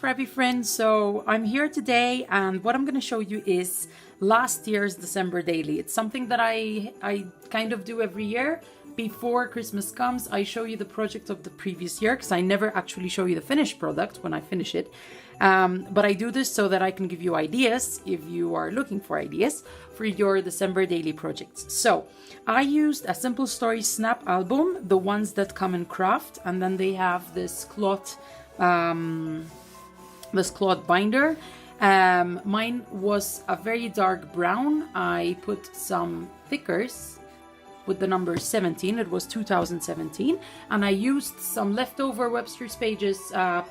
scrappy friends. So I'm here today, and what I'm going to show you is last year's December daily. It's something that I kind of do every year. Before Christmas comes, I show you the project of the previous year, because I never actually show you the finished product when I finish it. But I do this so that I can give you ideas if you are looking for ideas for your December daily projects. So I used a Simple Story Snap album, the ones that come in craft, and then they have this cloth binder. Mine was a very dark brown. I put some thickers with the number 17. It was 2017, and I used some leftover Webster's Pages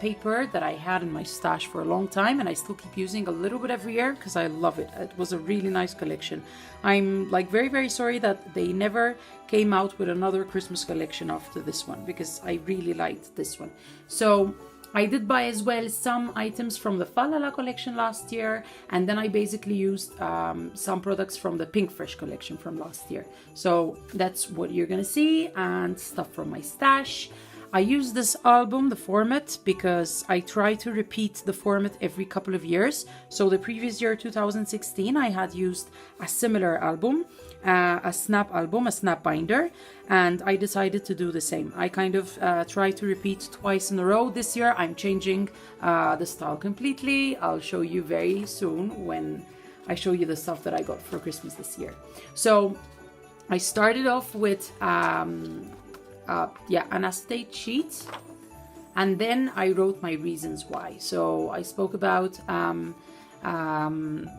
paper that I had in my stash for a long time, and I still keep using a little bit every year because I love it. It was a really nice collection. I'm like very sorry that they never came out with another Christmas collection after this one, because I really liked this one. So I did buy as well some items from the Falala collection last year, and then I basically used some products from the Pink Fresh collection from last year. So that's what you're gonna see, and stuff from my stash. I use this album, the format, because I try to repeat the format every couple of years. So the previous year, 2016, I had used a similar album, a snap album, a snap binder, and I decided to do the same. I kind of try to repeat twice in a row. This year I'm changing the style completely. I'll show you very soon when I show you the stuff that I got for Christmas this year. So I started off with an acetate sheet, and then I wrote my reasons why. So I spoke about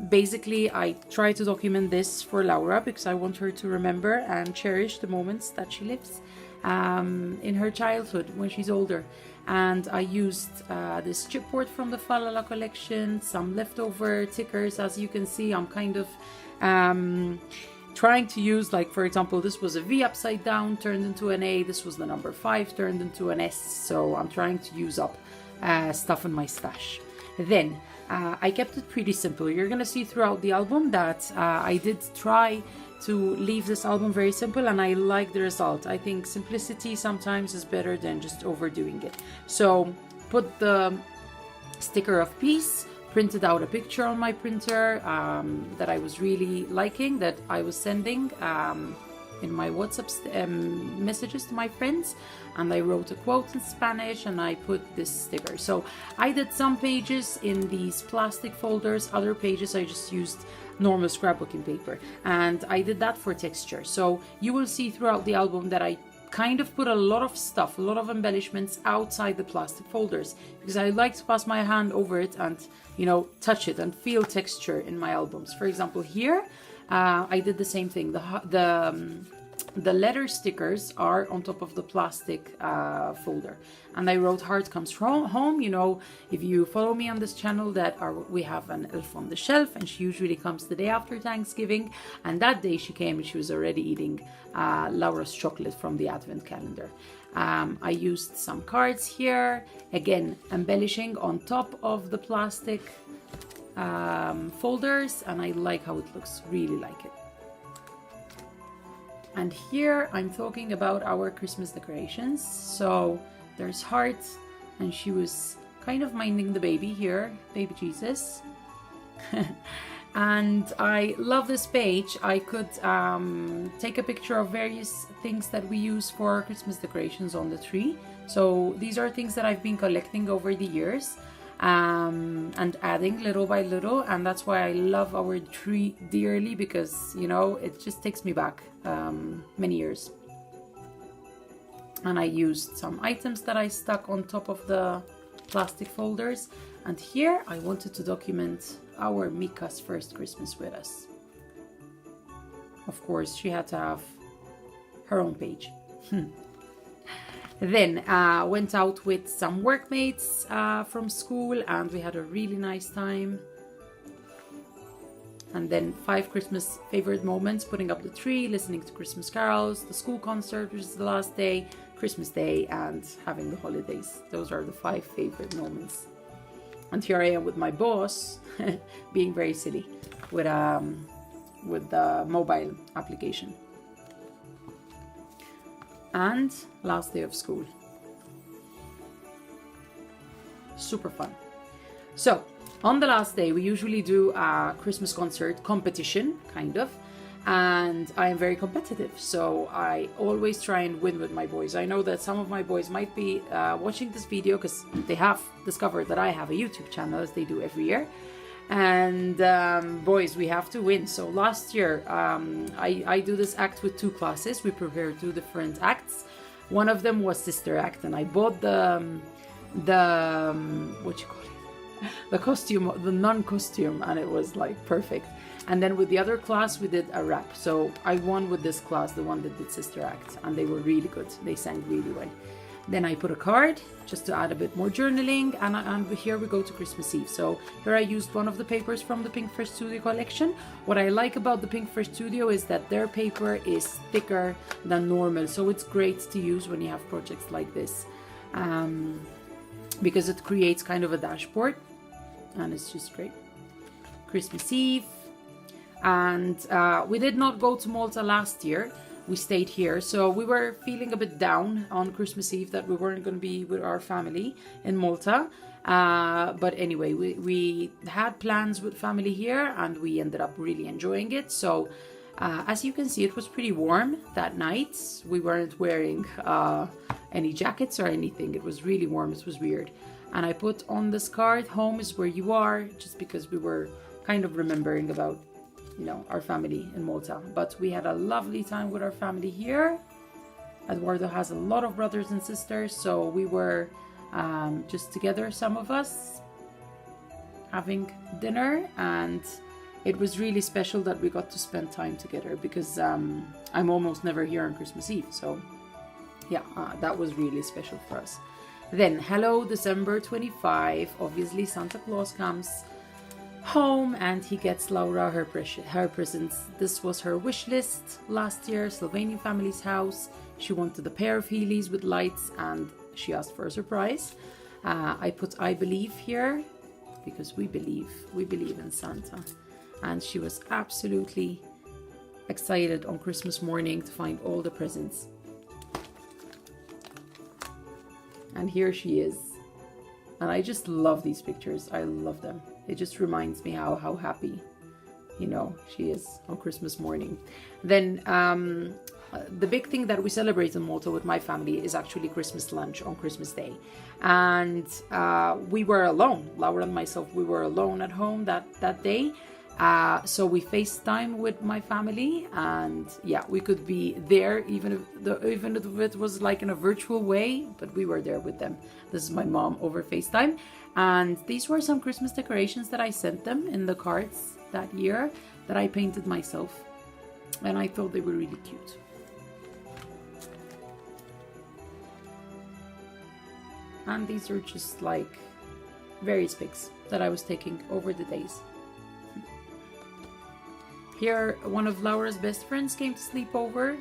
basically I try to document this for Laura because I want her to remember and cherish the moments that she lives in her childhood when she's older. And I used this chipboard from the Falala collection, some leftover tickers. As you can see, I'm kind of trying to use, like, for example, this was a V upside down turned into an A. This was the number 5 turned into an S. So I'm trying to use up stuff in my stash. Then I kept it pretty simple. You're gonna see throughout the album that I did try to leave this album very simple, and I like the result. I think simplicity sometimes is better than just overdoing it. So put the sticker of peace, printed out a picture on my printer that I was really liking, that I was sending in my WhatsApp messages to my friends, and I wrote a quote in Spanish, and I put this sticker. So I did some pages in these plastic folders, other pages I just used normal scrapbooking paper, and I did that for texture. So you will see throughout the album that I kind of put a lot of stuff, a lot of embellishments outside the plastic folders, because I like to pass my hand over it and, you know, touch it and feel texture in my albums. For example, here I did the same thing. The letter stickers are on top of the plastic folder, and I wrote "Heart Comes Home." You know, if you follow me on this channel, we have an elf on the shelf, and she usually comes the day after Thanksgiving, and that day she came and she was already eating Laura's chocolate from the advent calendar. I used some cards here, again embellishing on top of the plastic folders, and I like how it looks, really like it. And here I'm talking about our Christmas decorations. So there's Heart, and she was kind of minding the baby here, baby Jesus. And I love this page. I could take a picture of various things that we use for Christmas decorations on the tree. So these are things that I've been collecting over the years and adding little by little, and that's why I love our tree dearly, because, you know, it just takes me back many years. And I used some items that I stuck on top of the plastic folders, and here I wanted to document our Mika's first Christmas with us. Of course, she had to have her own page. Then went out with some workmates from school, and we had a really nice time. And then 5 Christmas favorite moments: putting up the tree, listening to Christmas carols, the school concert, which is the last day, Christmas Day, and having the holidays. Those are the 5 favorite moments. And here I am with my boss, being very silly with the mobile application. And last day of school. Super fun. So on the last day, we usually do a Christmas concert competition, kind of. And I am very competitive, so I always try and win with my boys. I know that some of my boys might be watching this video because they have discovered that I have a YouTube channel, as they do every year. And boys, we have to win. So last year, I do this act with 2 classes. We prepare 2 different acts. One of them was Sister Act, and I bought the what you call it, the costume, the non-costume, and it was like perfect. And then with the other class, we did a rap. So I won with this class, the one that did Sister Act, and they were really good. They sang really well. Then I put a card just to add a bit more journaling, and here we go to Christmas Eve. So here I used one of the papers from the Pink Fresh Studio collection. What I like about the Pink Fresh Studio is that their paper is thicker than normal, so it's great to use when you have projects like this, because it creates kind of a dashboard, and it's just great. Christmas Eve. And we did not go to Malta last year. We stayed here, so we were feeling a bit down on Christmas Eve that we weren't going to be with our family in Malta. But anyway, we had plans with family here, and we ended up really enjoying it. So as you can see, it was pretty warm that night. We weren't wearing any jackets or anything. It was really warm. It was weird. And I put on this card, "Home is where you are," just because we were kind of remembering about, you know, our family in Malta. But we had a lovely time with our family here. Eduardo has a lot of brothers and sisters, so we were just together, some of us, having dinner, and it was really special that we got to spend time together, because I'm almost never here on Christmas Eve. So yeah, that was really special for us. Then hello, December 25, obviously Santa Claus comes home and he gets Laura her presents. This was her wish list last year, Slovenian family's house. She wanted a pair of Heelys with lights, and she asked for a surprise. I put "I believe" here because we believe in Santa, and she was absolutely excited on Christmas morning to find all the presents. And here she is, and I just love these pictures. I love them. It just reminds me how happy, you know, she is on Christmas morning. Then the big thing that we celebrate in Malta with my family is actually Christmas lunch on Christmas Day. And we were alone, Laura and myself, we were alone at home that day. So we FaceTime with my family, and yeah, we could be there even if it was like in a virtual way, but we were there with them. This is my mom over FaceTime, and these were some Christmas decorations that I sent them in the cards that year that I painted myself, and I thought they were really cute. And these are just like various pics that I was taking over the days. Here, one of Laura's best friends came to sleep over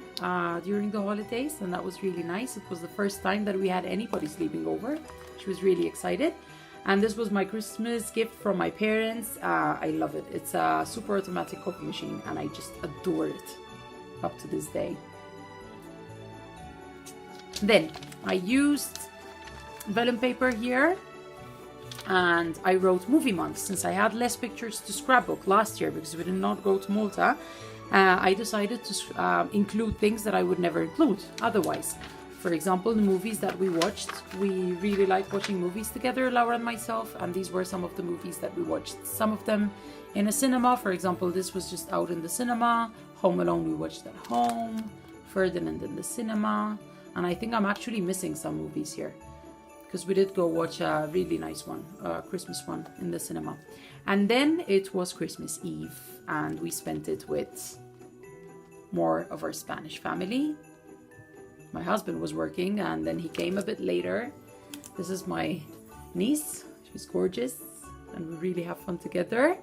during the holidays, and that was really nice. It was the first time that we had anybody sleeping over. She was really excited. And this was my Christmas gift from my parents. I love it. It's a super automatic coffee machine, and I just adore it up to this day. Then I used vellum paper here, and I wrote movie months. Since I had less pictures to scrapbook last year because we did not go to Malta, I decided to include things that I would never include otherwise. For example, the movies that we watched. We really like watching movies together, Laura and myself, and these were some of the movies that we watched. Some of them in a cinema. For example, this was just out in the cinema. Home Alone we watched at home. Ferdinand in the cinema. And I think I'm actually missing some movies here, because we did go watch a really nice one, a Christmas one in the cinema. And then it was Christmas Eve, and we spent it with more of our Spanish family. My husband was working, and then he came a bit later. This is my niece. She's gorgeous, and we really have fun together.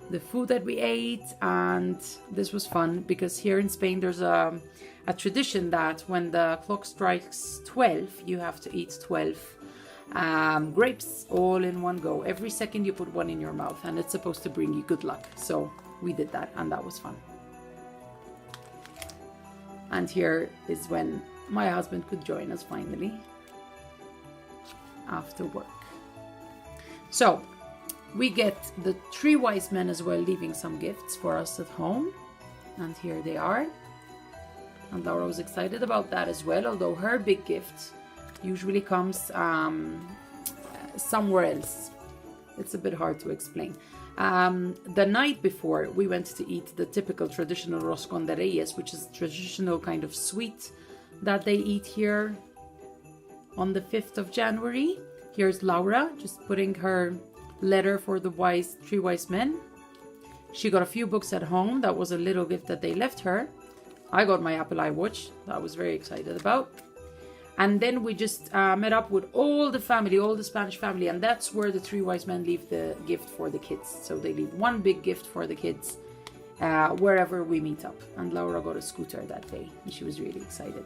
The food that we ate, and this was fun because here in Spain there's a tradition that when the clock strikes 12, you have to eat 12 grapes all in one go. Every second you put one in your mouth, and it's supposed to bring you good luck. So we did that, and that was fun. And here is when my husband could join us finally after work. So We get the 3 wise men as well leaving some gifts for us at home. And here they are. And Laura was excited about that as well, although her big gift usually comes somewhere else. It's a bit hard to explain. The night before, we went to eat the typical traditional roscon de reyes, which is traditional kind of sweet that they eat here on the 5th of January. Here's Laura just putting her letter for the 3 wise men. She got a few books at home. That was a little gift that they left her. I got my Apple iWatch. That I was very excited about. And then we just met up with all the family, all the Spanish family. And that's where the 3 wise men leave the gift for the kids. So they leave one big gift for the kids wherever we meet up. And Laura got a scooter that day. And she was really excited.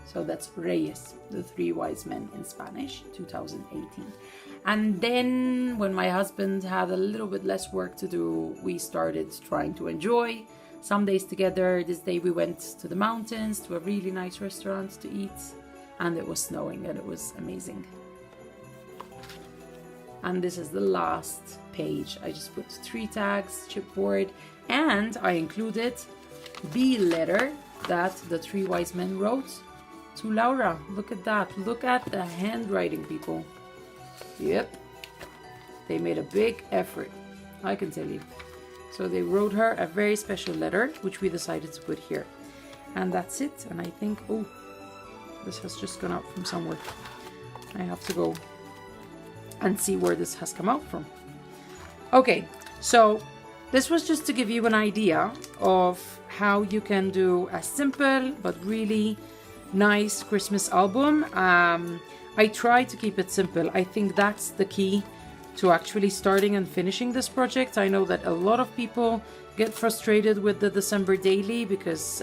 So that's Reyes, the 3 wise men in Spanish, 2018. And then when my husband had a little bit less work to do, we started trying to enjoy some days together. This day we went to the mountains, to a really nice restaurant to eat. And it was snowing and it was amazing. And this is the last page. I just put 3 tags, chipboard, and I included the letter that the 3 wise men wrote to Laura. Look at that. Look at the handwriting, people. Yep. They made a big effort, I can tell you. So they wrote her a very special letter, which we decided to put here. And that's it. And I think, oh, this has just gone out from somewhere. I have to go and see where this has come out from. Okay, so this was just to give you an idea of how you can do a simple but really nice Christmas album. I try to keep it simple. I think that's the key to actually starting and finishing this project. I know that a lot of people get frustrated with the December daily because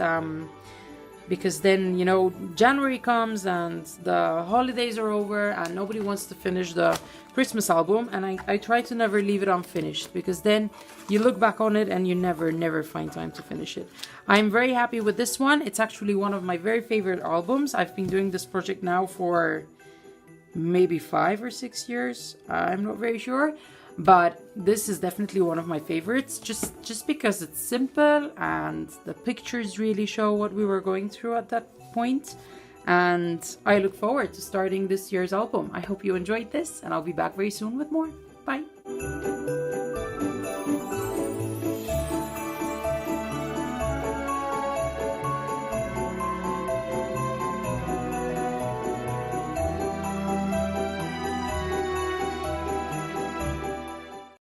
then, you know, January comes and the holidays are over and nobody wants to finish the Christmas album. And I try to never leave it unfinished, because then you look back on it and you never find time to finish it. I'm very happy with this one. It's actually one of my very favorite albums. I've been doing this project now for maybe 5 or 6 years. I'm not very sure. But this is definitely one of my favorites, just because it's simple and the pictures really show what we were going through at that point. And I look forward to starting this year's album. I hope you enjoyed this, and I'll be back very soon with more.